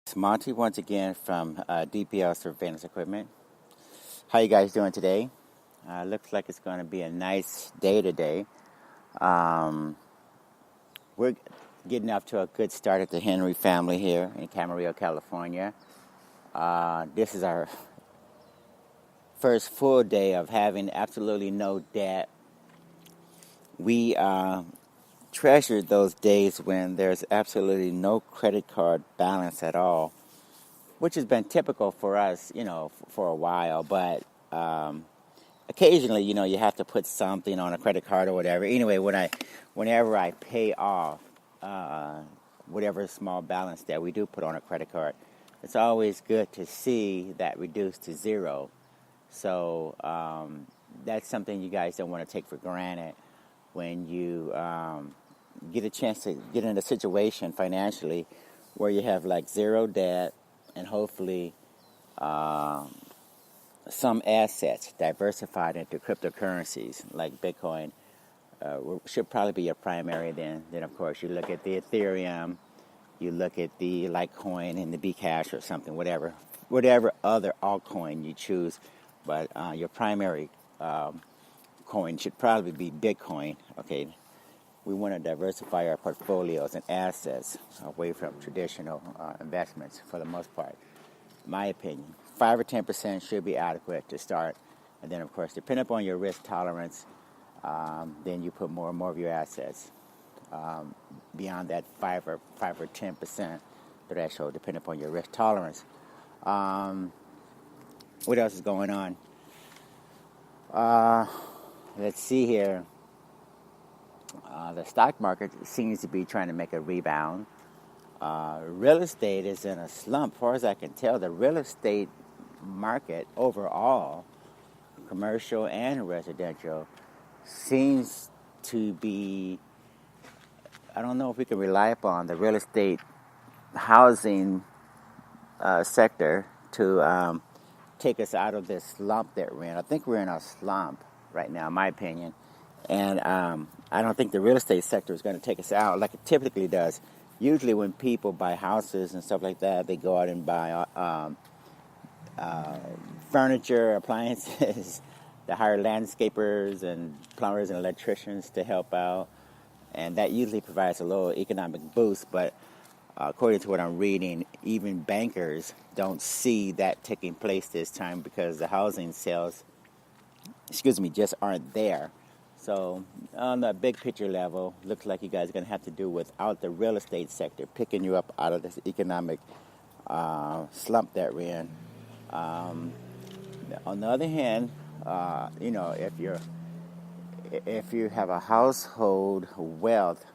It's Monty once again from DPL Surveillance Equipment. How you guys doing today? Looks like it's going to be a nice day today. We're getting off to a good start at the Henry family here in Camarillo, California. This is our first full day of having absolutely no debt. We treasured those days when there's absolutely no credit card balance at all, which has been typical for us, for a while. But occasionally, you have to put something on a credit card or whatever. Anyway, whenever I pay off whatever small balance that we do put on a credit card, it's always good to see that reduced to zero. So that's something you guys don't want to take for granted when you get a chance to get in a situation financially where you have like zero debt and hopefully some assets diversified into cryptocurrencies like Bitcoin should probably be your primary. Then of course you look at the Ethereum, you look at the Litecoin and the Bcash or something, whatever other altcoin you choose. But your primary coin should probably be Bitcoin. Okay, we want to diversify our portfolios and assets away from traditional investments for the most part. My opinion, 5 or 10% should be adequate to start, and then of course, depending upon your risk tolerance, then you put more and more of your assets beyond that 5 or 10% threshold, depending upon your risk tolerance. What else is going on? Let's see here. The stock market seems to be trying to make a rebound. Real estate is in a slump. As far as I can tell, the real estate market overall, commercial and residential, seems to be, I don't know if we can rely upon the real estate housing sector to take us out of this slump that we're in. I think we're in a slump right now, in my opinion. And I don't think the real estate sector is going to take us out like it typically does. Usually when people buy houses and stuff like that, they go out and buy furniture, appliances. They hire landscapers and plumbers and electricians to help out. And that usually provides a little economic boost. But according to what I'm reading, even bankers don't see that taking place this time because the housing sales, just aren't there. So on the big picture level, looks like you guys are going to have to do without the real estate sector picking you up out of this economic slump that we're in. On the other hand, if you have a household wealth,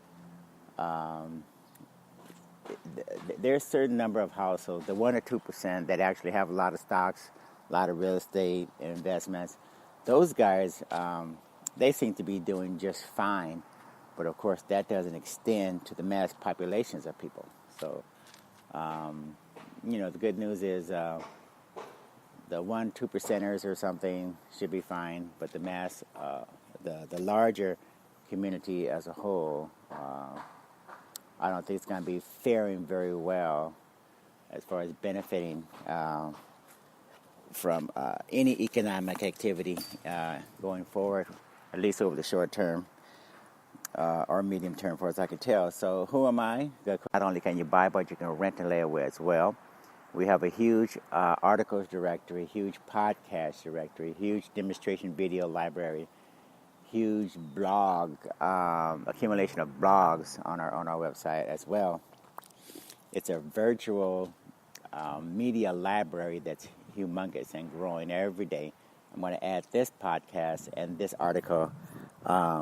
there's a certain number of households, the 1 or 2% that actually have a lot of stocks, a lot of real estate investments. Those guys, they seem to be doing just fine. But of course, that doesn't extend to the mass populations of people. So, the good news is the 1-2%ers or something should be fine. But the mass, the larger community as a whole, I don't think it's going to be faring very well as far as benefiting from any economic activity going forward, at least over the short term or medium term, as far as I can tell. So who am I? Not only can you buy, but you can rent and layaway as well. We have a huge articles directory, huge podcast directory, huge demonstration video library, huge blog, accumulation of blogs on our website as well. It's a virtual media library that's humongous and growing every day. I'm going to add this podcast and this article,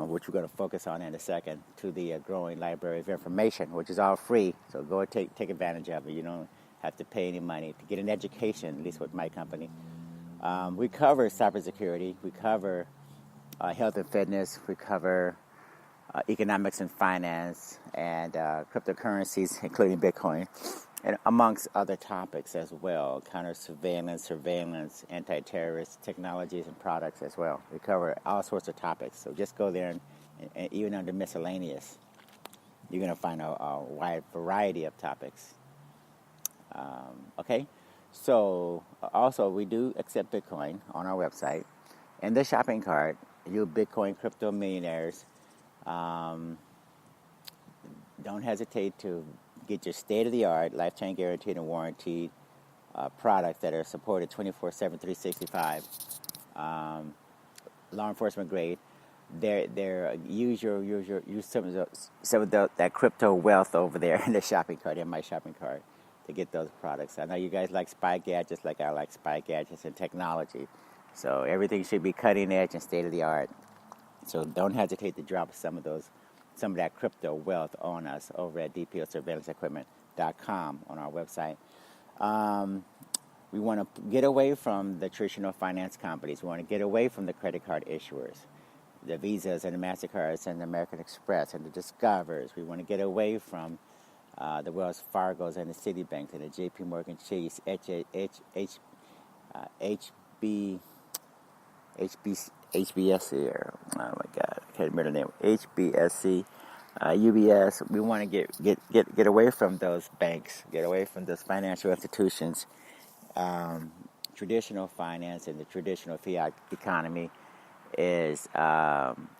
which we're going to focus on in a second, to the growing library of information, which is all free. So go take advantage of it. You don't have to pay any money to get an education, at least with my company. We cover cybersecurity. We cover health and fitness. We cover economics and finance and cryptocurrencies, including Bitcoin, and amongst other topics as well, counter-surveillance, surveillance, anti-terrorist technologies and products as well. We cover all sorts of topics. So just go there and even under miscellaneous, you're going to find a wide variety of topics. Okay, so also we do accept Bitcoin on our website. In the shopping cart, you Bitcoin crypto millionaires, um, don't hesitate to get your state-of-the-art, lifetime guaranteed and warranted products that are supported 24/7, 365, law enforcement grade. Use some of that crypto wealth over there in the shopping cart, in my shopping cart, to get those products. I know you guys like spy gadgets, like I like spy gadgets and technology. So everything should be cutting edge and state of the art. So don't hesitate to drop some of that crypto wealth on us over at DPLSurveillanceequipment.com on our website. We want to get away from the traditional finance companies. We want to get away from the credit card issuers, the Visas and the MasterCards and the American Express and the Discovers. We want to get away from the Wells Fargos and the Citibanks and the JP Morgan Chase, HBSC, or oh my God, I can't remember the name. HBSC, UBS. We want to get away from those banks, get away from those financial institutions. Traditional finance and the traditional fiat economy is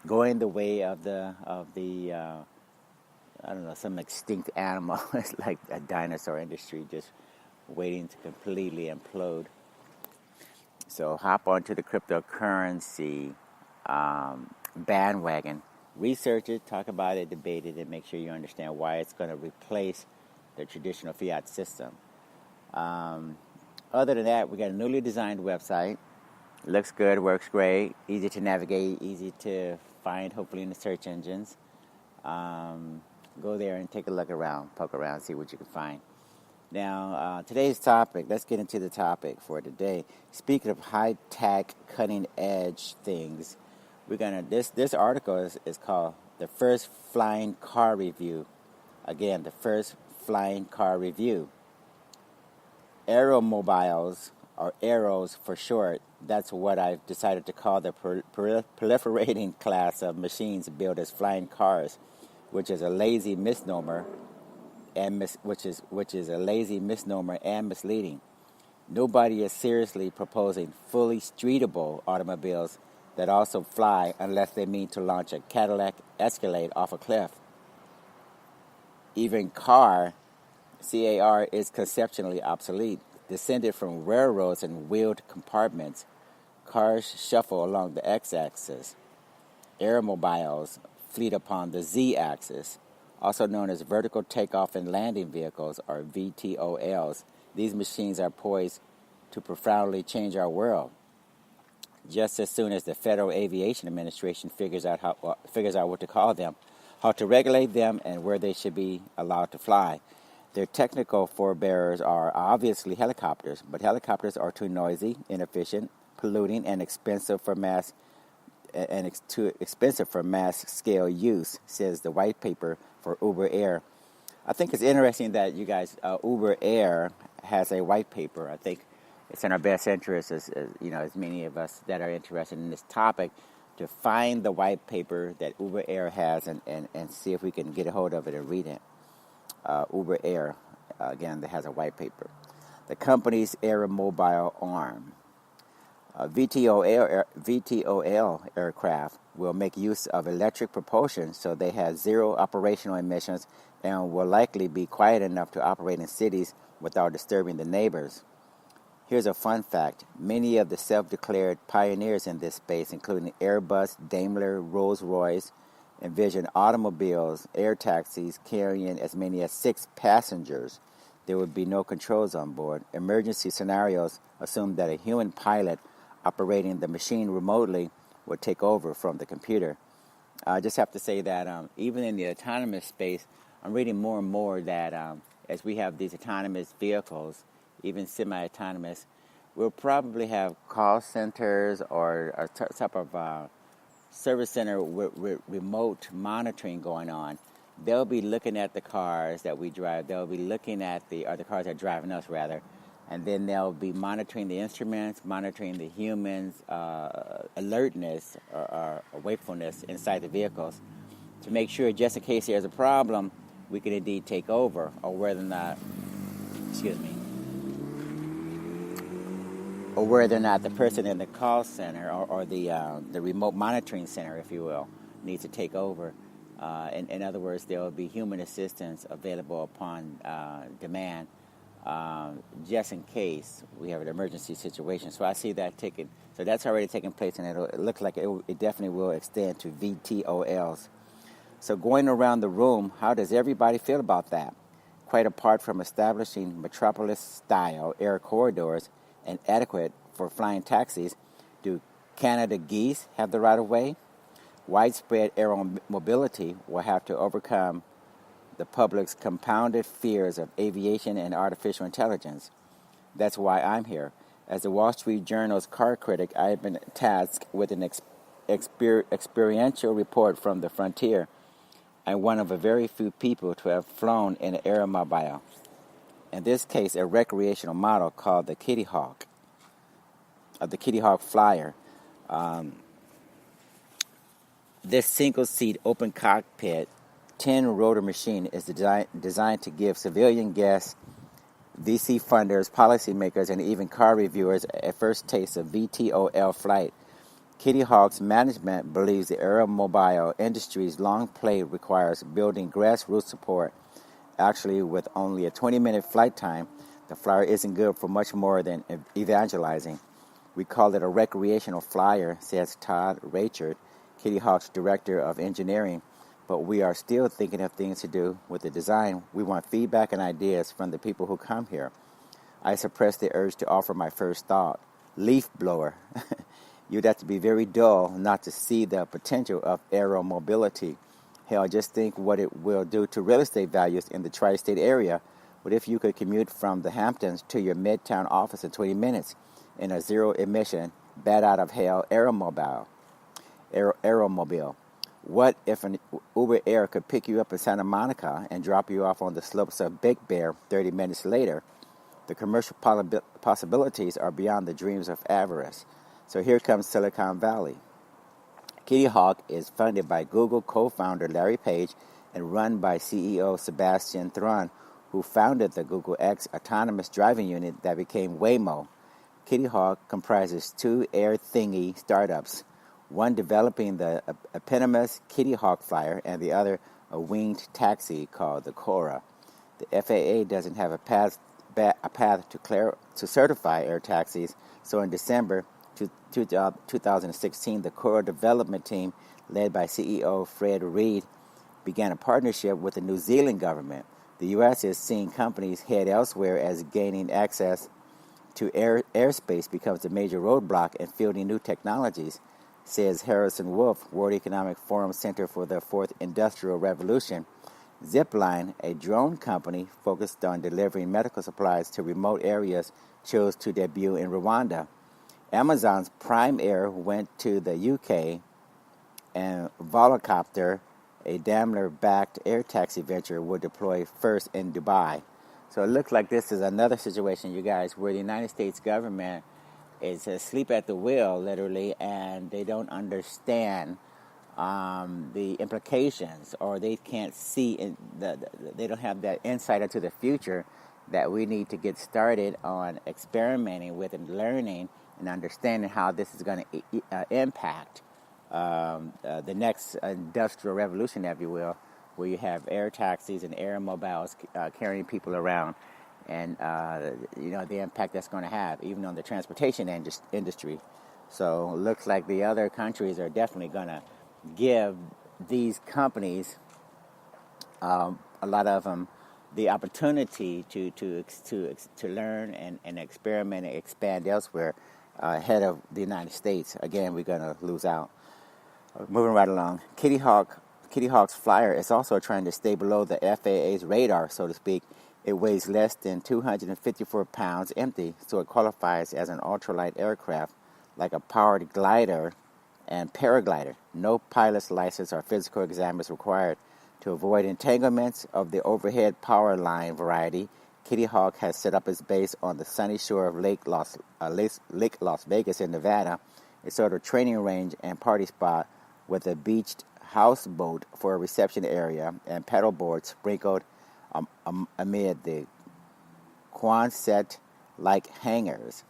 going the way of the I don't know, some extinct animal. It's like a dinosaur industry just waiting to completely implode. So hop onto the cryptocurrency bandwagon. Research it, talk about it, debate it, and make sure you understand why it's going to replace the traditional fiat system. Other than that, we got a newly designed website. Looks good, works great, easy to navigate, easy to find, hopefully in the search engines. Go there and take a look around, poke around, see what you can find. Now, today's topic, let's get into the topic for today. Speaking of high-tech, cutting-edge things, this article is called The First Flying Car Review. Again, the first flying car review. Aeromobiles, or aeros for short, that's what I've decided to call the proliferating class of machines built as flying cars, which is a lazy misnomer and misleading. Nobody is seriously proposing fully streetable automobiles that also fly unless they mean to launch a Cadillac Escalade off a cliff. Even CAR is conceptually obsolete. Descended from railroads and wheeled compartments, cars shuffle along the x-axis. Aeromobiles fleet upon the z-axis, also known as vertical takeoff and landing vehicles, or VTOLs. These machines are poised to profoundly change our world. Just as soon as the Federal Aviation Administration figures out what to call them, how to regulate them, and where they should be allowed to fly. Their technical forebears are obviously helicopters, but helicopters are too noisy, inefficient, polluting, and too expensive for mass scale use, says the white paper for Uber Air. I think it's interesting that you guys, Uber Air has a white paper. I think it's in our best interest, as many of us that are interested in this topic, to find the white paper that Uber Air has and see if we can get a hold of it and read it. Uber Air, again, that has a white paper. The company's Aeromobile arm. VTOL aircraft will make use of electric propulsion, so they have zero operational emissions and will likely be quiet enough to operate in cities without disturbing the neighbors. Here's a fun fact. Many of the self-declared pioneers in this space, including Airbus, Daimler, Rolls-Royce, envision automobiles, air taxis carrying as many as 6 passengers. There would be no controls on board. Emergency scenarios assume that a human pilot operating the machine remotely would take over from the computer. I just have to say that even in the autonomous space, I'm reading more and more that as we have these autonomous vehicles, even semi-autonomous, we'll probably have call centers or a type of service center with remote monitoring going on. They'll be looking at the cars that we drive. They'll be looking at the cars that are driving us, rather. And then they'll be monitoring the instruments, monitoring the humans' alertness or wakefulness inside the vehicles to make sure, just in case there's a problem, we can indeed take over, or whether or not, or whether or not the person in the call center or the remote monitoring center, if you will, needs to take over. In other words, there will be human assistance available upon demand, just in case we have an emergency situation. So I see that taking. So that's already taking place, and it looks like it definitely will extend to VTOLs. So going around the room, how does everybody feel about that? Quite apart from establishing metropolis-style air corridors and adequate for flying taxis, do Canada geese have the right of way? Widespread aeromobility will have to overcome the public's compounded fears of aviation and artificial intelligence. That's why I'm here. As the Wall Street Journal's car critic, I have been tasked with an experiential report from the frontier. I'm one of a very few people to have flown in an aeromobile. In this case, a recreational model called the Kitty Hawk Flyer. This single-seat open cockpit 10-rotor machine is designed to give civilian guests, VC funders, policymakers, and even car reviewers a first taste of VTOL flight. Kitty Hawk's management believes the aeromobile industry's long play requires building grassroots support. Actually, with only a 20-minute flight time, the flyer isn't good for much more than evangelizing. We call it a recreational flyer, says Todd Rachard, Kitty Hawk's director of engineering, but we are still thinking of things to do with the design. We want feedback and ideas from the people who come here. I suppressed the urge to offer my first thought. Leaf blower. You'd have to be very dull not to see the potential of aeromobility. Hell, just think what it will do to real estate values in the tri-state area. What if you could commute from the Hamptons to your midtown office in 20 minutes in a zero-emission, bat-out-of-hell aeromobile? What if an Uber Air could pick you up in Santa Monica and drop you off on the slopes of Big Bear 30 minutes later? The commercial possibilities are beyond the dreams of avarice. So here comes Silicon Valley. Kitty Hawk is funded by Google co-founder Larry Page and run by CEO Sebastian Thrun, who founded the Google X autonomous driving unit that became Waymo. Kitty Hawk comprises two air thingy startups, one developing the eponymous Kitty Hawk Flyer and the other a winged taxi called the Cora. The FAA doesn't have a path to certify air taxis, so in December 2016, the Cora development team, led by CEO Fred Reed, began a partnership with the New Zealand government. The U.S. is seeing companies head elsewhere as gaining access to airspace becomes a major roadblock in fielding new technologies, says Harrison Wolf, World Economic Forum Center for the Fourth Industrial Revolution. Zipline, a drone company focused on delivering medical supplies to remote areas, chose to debut in Rwanda. Amazon's Prime Air went to the UK, and Volocopter, a Daimler-backed air taxi venture, will deploy first in Dubai. So it looks like this is another situation, you guys, where the United States government is asleep at the wheel, literally, and they don't understand the implications, or they can't see, they don't have that insight into the future that we need to get started on experimenting with and learning and understanding how this is going to impact the next industrial revolution, if you will, where you have air taxis and aeromobiles carrying people around, and the impact that's going to have, even on the transportation industry. So it looks like the other countries are definitely going to give these companies, a lot of them, the opportunity to learn and experiment and expand elsewhere ahead of the United States. Again, we're going to lose out. Moving right along, Kitty Hawk's Flyer is also trying to stay below the FAA's radar, so to speak. It weighs less than 254 pounds empty, so it qualifies as an ultralight aircraft, like a powered glider and paraglider. No pilot's license or physical exam is required. To avoid entanglements of the overhead power line variety, Kitty Hawk has set up its base on the sunny shore of Lake Las Vegas in Nevada, a sort of training range and party spot with a beached houseboat for a reception area and paddleboards sprinkled amid the Quonset-like hangars.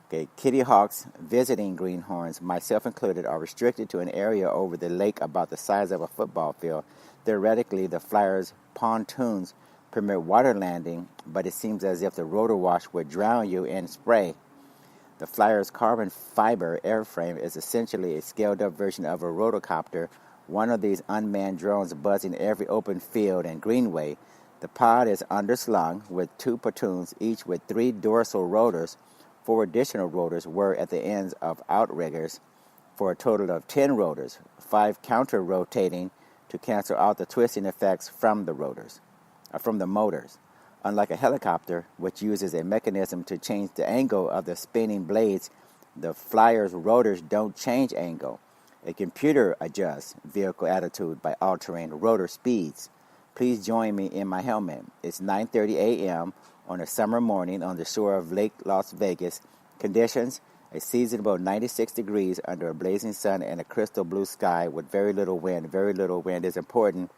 Okay, kitty hawks visiting greenhorns, myself included, are restricted to an area over the lake about the size of a football field. Theoretically, the flyer's pontoons permit water landing, but it seems as if the rotor wash would drown you in spray. The flyer's carbon fiber airframe is essentially a scaled-up version of a rotocopter, one of these unmanned drones buzzing every open field and greenway. The pod is underslung with 2 pontoons, each with 3 dorsal rotors. 4 additional rotors were at the ends of outriggers, for a total of 10 rotors, 5 counter-rotating to cancel out the twisting effects from the motors. Unlike a helicopter, which uses a mechanism to change the angle of the spinning blades, the flyer's rotors don't change angle. A computer adjusts vehicle attitude by altering rotor speeds. Please join me in my helmet. It's 9:30 a.m. on a summer morning on the shore of Lake Las Vegas. Conditions: a seasonable 96 degrees under a blazing sun and a crystal blue sky with very little wind. Very little wind is important.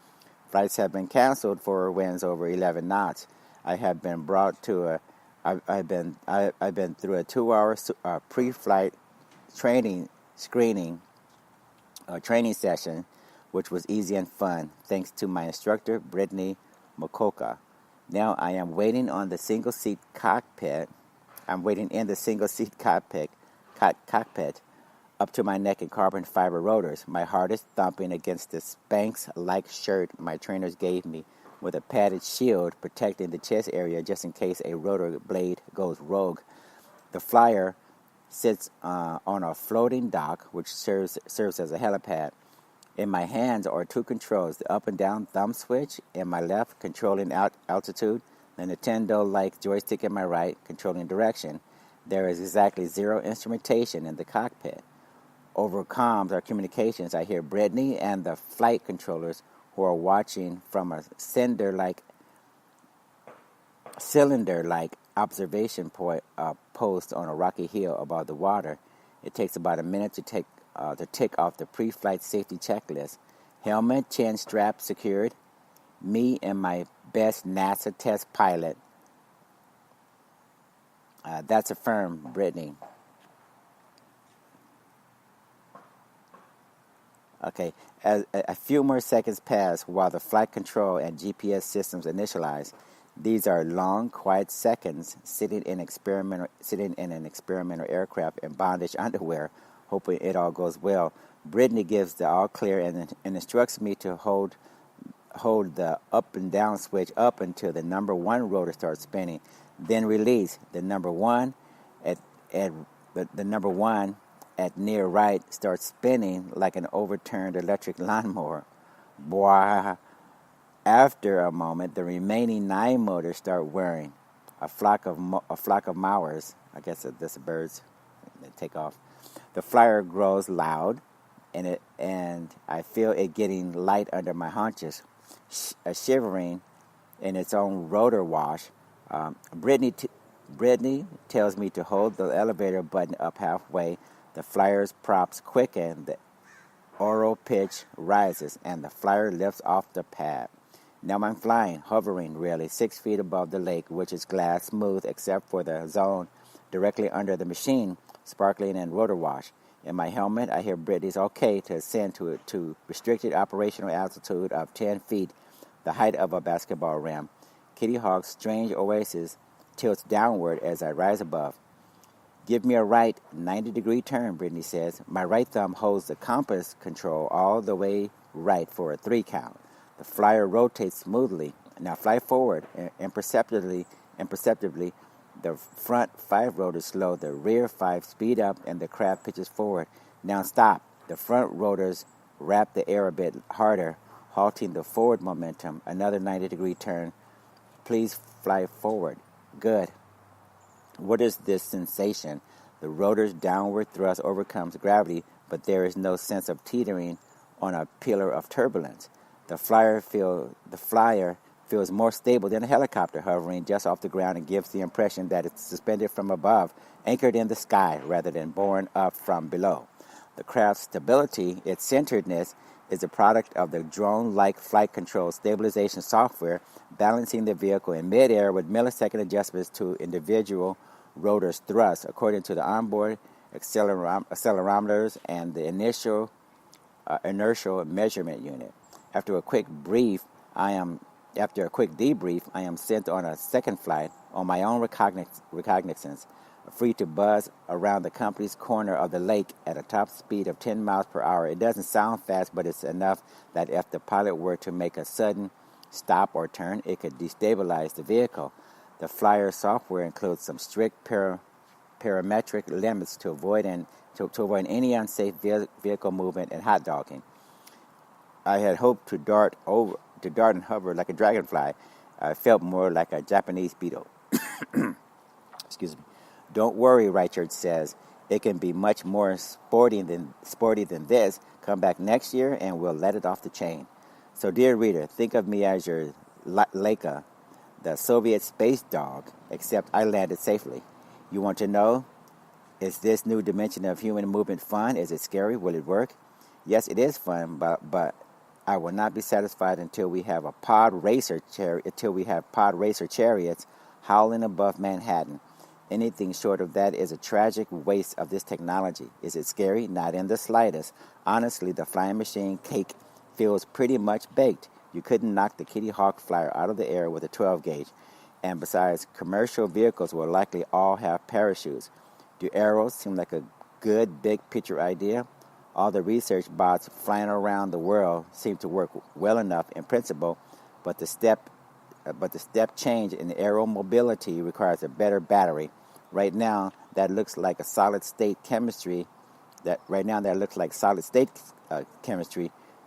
Flights have been canceled for winds over 11 knots. I've been through a 2-hour pre-flight training session, which was easy and fun, thanks to my instructor, Brittany Mokoka. Now I am waiting in the single-seat cockpit, up to my neck in carbon fiber rotors. My heart is thumping against the Spanx-like shirt my trainers gave me, with a padded shield protecting the chest area just in case a rotor blade goes rogue. The flyer sits on a floating dock, which serves as a helipad. In my hands are 2 controls, the up and down thumb switch in my left controlling altitude, and the Nintendo-like joystick in my right controlling direction. There is exactly 0 instrumentation in the cockpit. Over comms or communications, I hear Brittany and the flight controllers, who are watching from a cylinder-like observation post on a rocky hill above the water. It takes about a minute to tick off the pre-flight safety checklist. Helmet, chin strap secured. Me and my best NASA test pilot. That's affirmed, Brittany. Okay, as a few more seconds pass while the flight control and GPS systems initialize. These are long, quiet seconds sitting in an experimental aircraft in bondage underwear, hoping it all goes well. Brittany gives the all clear and instructs me to hold the up and down switch up until the number 1 rotor starts spinning, then release. The number 1 at near right starts spinning like an overturned electric lawnmower. Boah. After a moment, the remaining 9 motors start whirring. A flock of mowers, I guess that's birds, they take off. The flyer grows loud, and I feel it getting light under my haunches, shivering in its own rotor wash. Brittany tells me to hold the elevator button up halfway. The flyer's props quicken, the oral pitch rises, and the flyer lifts off the pad. Now I'm flying, hovering really 6 feet above the lake, which is glass smooth except for the zone directly under the machine, sparkling in rotor wash. In my helmet, I hear Brittany's okay to ascend to restricted operational altitude of 10 feet, the height of a basketball rim. Kitty Hawk's strange oasis tilts downward as I rise above. Give me a right 90-degree turn, Brittany says. My right thumb holds the compass control all the way right for a 3 count. The flyer rotates smoothly. Now fly forward. Imperceptibly, the front 5 rotors slow, the rear 5 speed up, and the craft pitches forward. Now stop. The front rotors wrap the air a bit harder, halting the forward momentum. Another 90-degree turn. Please fly forward. Good. What is this sensation? The rotor's downward thrust overcomes gravity, but there is no sense of teetering on a pillar of turbulence. The flyer feels more stable than a helicopter hovering just off the ground and gives the impression that it's suspended from above, anchored in the sky rather than borne up from below. The craft's stability, its centeredness, is a product of the drone-like flight control stabilization software, balancing the vehicle in midair with millisecond adjustments to individual rotor's thrust, according to the onboard accelerometers and the initial inertial measurement unit. After a quick debrief, I am sent on a second flight on my own recognizance, free to buzz around the company's corner of the lake at a top speed of 10 miles per hour. It doesn't sound fast, but it's enough that if the pilot were to make a sudden stop or turn, it could destabilize the vehicle. The flyer software includes some strict parametric limits to avoid any unsafe vehicle movement and hot dogging. I had hoped to dart and hover like a dragonfly. I felt more like a Japanese beetle. Excuse me. Don't worry, Richard says. It can be much more sporty than this. Come back next year and we'll let it off the chain. So, dear reader, think of me as your Laika, the Soviet space dog, except I landed safely. You want to know, is this new dimension of human movement fun? Is it scary? Will it work? Yes, it is fun, but I will not be satisfied until we have pod racer chariots howling above Manhattan. Anything short of that is a tragic waste of this technology. Is it scary? Not in the slightest. Honestly, the flying machine cake feels pretty much baked. You couldn't knock the Kitty Hawk flyer out of the air with a 12 gauge. And besides, commercial vehicles will likely all have parachutes. Do aeros seem like a good big picture idea? All the research bots flying around the world seem to work well enough in principle, but the step change in aeromobility requires a better battery. Right now, that looks like solid state chemistry,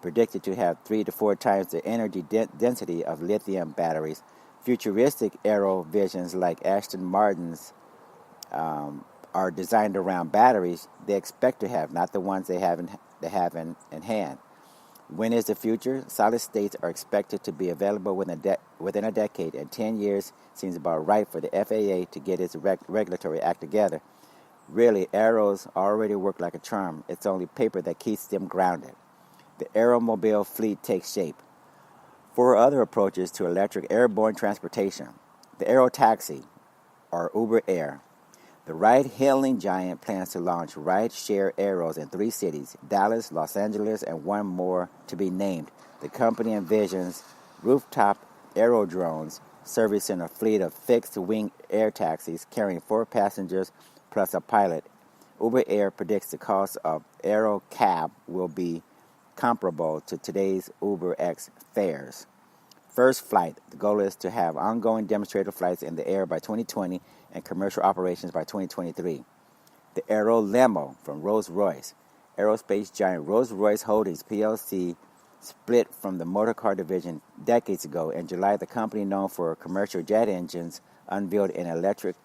predicted to have 3 to 4 times the energy density of lithium batteries. Futuristic aero visions like Aston Martin's are designed around batteries they expect to have, not the ones they have in hand. When is the future? Solid states are expected to be available within a decade, and 10 years seems about right for the FAA to get its regulatory act together. Really, aeros already work like a charm. It's only paper that keeps them grounded. The aeromobile fleet takes shape. 4 other approaches to electric airborne transportation. The aero taxi, or Uber Air. The ride-hailing giant plans to launch ride-share aeros in 3 cities, Dallas, Los Angeles, and 1 more to be named. The company envisions rooftop aerodrones servicing a fleet of fixed-wing air taxis carrying 4 passengers plus a pilot. Uber Air predicts the cost of aero cab will be comparable to today's Uber X fares. First flight. The goal is to have ongoing demonstrator flights in the air by 2020 and commercial operations by 2023. The Aero Limo from Rolls-Royce. Aerospace giant Rolls-Royce Holdings plc split from the motorcar division decades ago. In July, the company known for commercial jet engines unveiled an electric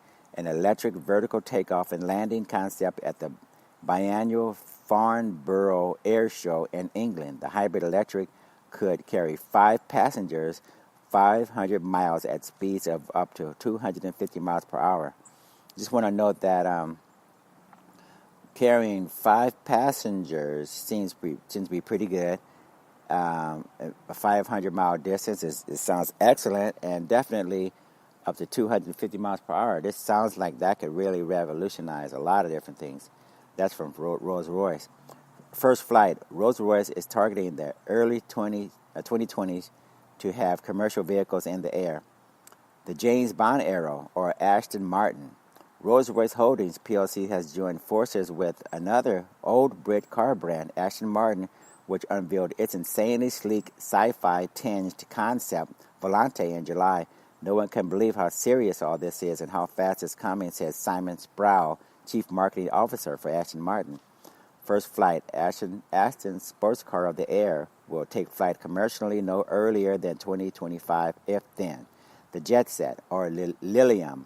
vertical takeoff and landing concept at the biannual Farnborough Air Show in England. The hybrid electric could carry 5 passengers 500 miles at speeds of up to 250 miles per hour. Just want to note that carrying 5 passengers seems to be pretty good. A 500-mile distance it sounds excellent, and definitely up to 250 miles per hour. This sounds like that could really revolutionize a lot of different things. That's from Rolls-Royce. First flight. Rolls-Royce is targeting the early 2020s to have commercial vehicles in the air. The James Bond Aero, or Aston Martin. Rolls-Royce Holdings plc has joined forces with another old Brit car brand, Aston Martin, which unveiled its insanely sleek sci-fi tinged concept Volante in July. No one can believe how serious all this is and how fast it's coming, says Simon Sproul, Chief Marketing Officer for Aston Martin. First flight. Aston sports car of the air will take flight commercially no earlier than 2025, if then. The Jet Set, or Lilium.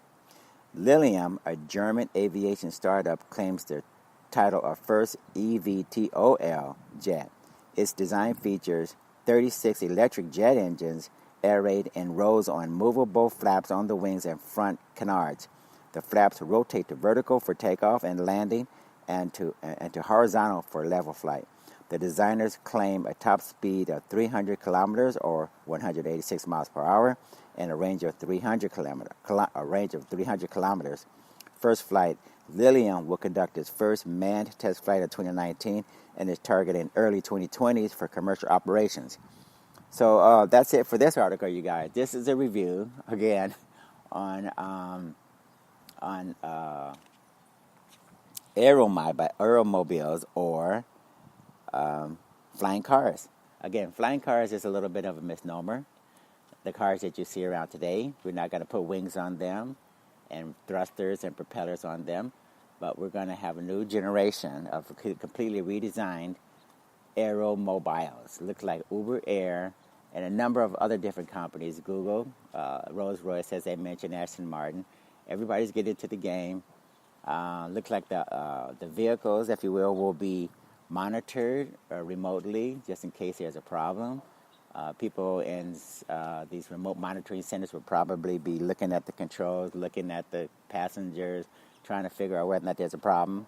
Lilium, a German aviation startup, claims the title of first eVTOL jet. Its design features 36 electric jet engines arrayed in rows on movable flaps on the wings and front canards. The flaps rotate to vertical for takeoff and landing and to horizontal for level flight. The designers claim a top speed of 300 kilometers or 186 miles per hour and a range of 300 kilometers. first flight. Lilium will conduct its first manned test flight in 2019 and is targeting early 2020s for commercial operations. So that's it for this article, you guys. This is a review, again, on Aeromobiles or flying cars. Again, flying cars is a little bit of a misnomer. The cars that you see around today, we're not going to put wings on them and thrusters and propellers on them, but we're going to have a new generation of completely redesigned Aeromobiles. Looks like Uber Air and a number of other different companies. Google, Rolls-Royce, as I mentioned, Aston Martin. Everybody's getting into the game. Looks like the vehicles, if you will be monitored remotely just in case there's a problem. People in these remote monitoring centers will probably be looking at the controls, looking at the passengers, trying to figure out whether or not there's a problem.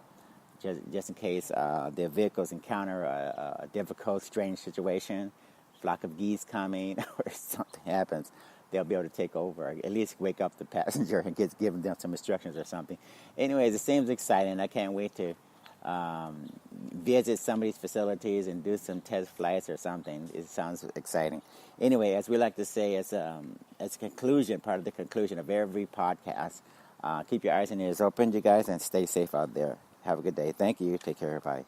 Just in case their vehicles encounter a difficult, strange situation, flock of geese coming, or something happens, they'll be able to take over, or at least wake up the passenger and give them some instructions or something. Anyways, it seems exciting. I can't wait to visit some of these facilities and do some test flights or something. It sounds exciting. Anyway, as we like to say, as a conclusion, part of the conclusion of every podcast, keep your eyes and ears open, you guys, and stay safe out there. Have a good day. Thank you. Take care. Bye.